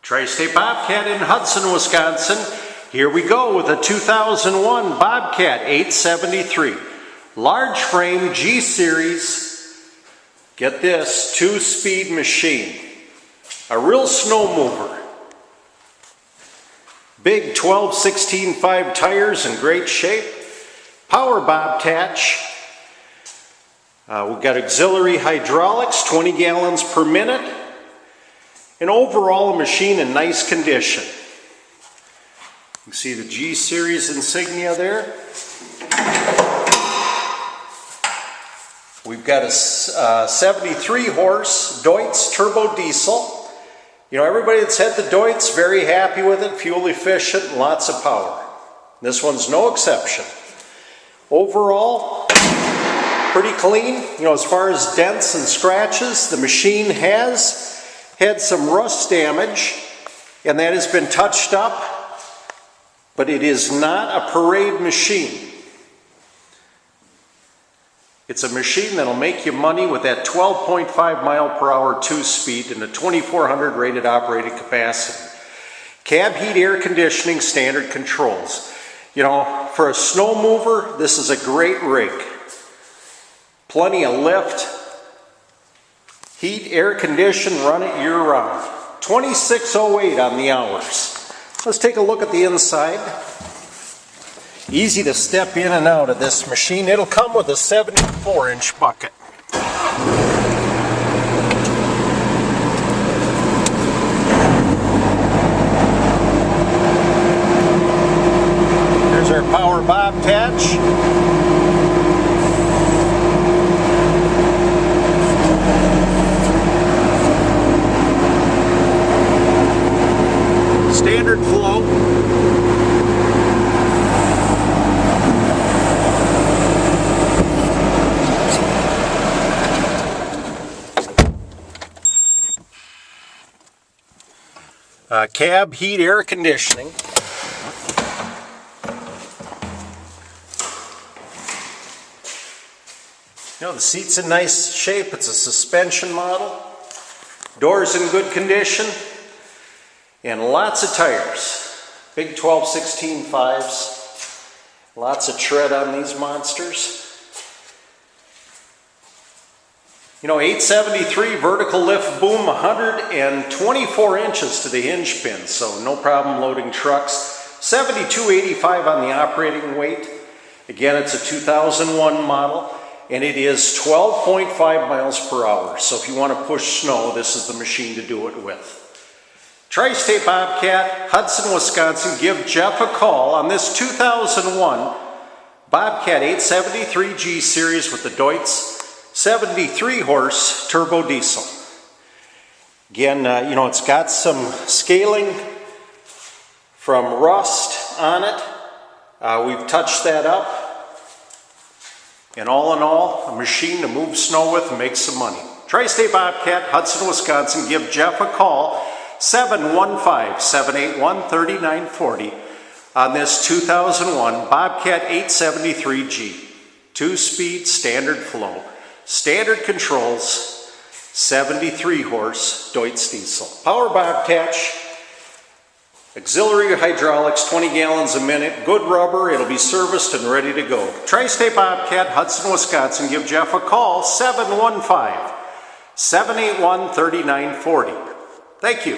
Tri-State Bobcat in Hudson, Wisconsin. Here we go with a 2001 Bobcat 873. Large frame G Series. Get this, 2-speed machine. A real snow mover. Big 12/16/5 tires in great shape. Power bob attach. We've got auxiliary hydraulics, 20 gallons per minute. And overall, a machine in nice condition. You can see the G Series insignia there. We've got a 73 horse Deutz turbo diesel. You know, everybody that's had the Deutz, very happy with it, fuel efficient, and lots of power. This one's no exception. Overall, pretty clean. You know, as far as dents and scratches, the machine has had some rust damage, and that has been touched up, but it is not a parade machine. It's a machine that'll make you money with that 12.5 mile per hour 2-speed and a 2400 rated operating capacity. Cab heat, air conditioning, standard controls. You know, for a snow mover, this is a great rig. Plenty of lift. Heat, air condition, run it year round. 2608 on the hours. Let's take a look at the inside. Easy to step in and out of this machine. It'll come with a 74-inch bucket. There's our power bob attach. Standard flow. Cab heat, air conditioning. You know, the seat's in nice shape. It's a suspension model. Doors in good condition. And lots of tires. Big 12/16/5s. Lots of tread on these monsters. You know, 873 vertical lift boom, 124 inches to the hinge pin, so no problem loading trucks. 7285 on the operating weight. Again, it's a 2001 model, and it is 12.5 miles per hour. So if you want to push snow, this is the machine to do it with. Tri-State Bobcat, Hudson, Wisconsin. Give Jeff a call on this 2001 Bobcat 873 G Series with the Deutz 73 horse turbo diesel. Again, you know, it's got some scaling from rust on it. We've touched that up. And all in all, a machine to move snow with and make some money. Tri-State Bobcat, Hudson, Wisconsin. Give Jeff a call. 715-781-3940 on this 2001 Bobcat 873G. 2-speed, standard flow, standard controls, 73 horse Deutz diesel. Power bob attach, auxiliary hydraulics, 20 gallons a minute, good rubber, it'll be serviced and ready to go. Tri-State Bobcat, Hudson, Wisconsin. Give Jeff a call, 715-781-3940. Thank you.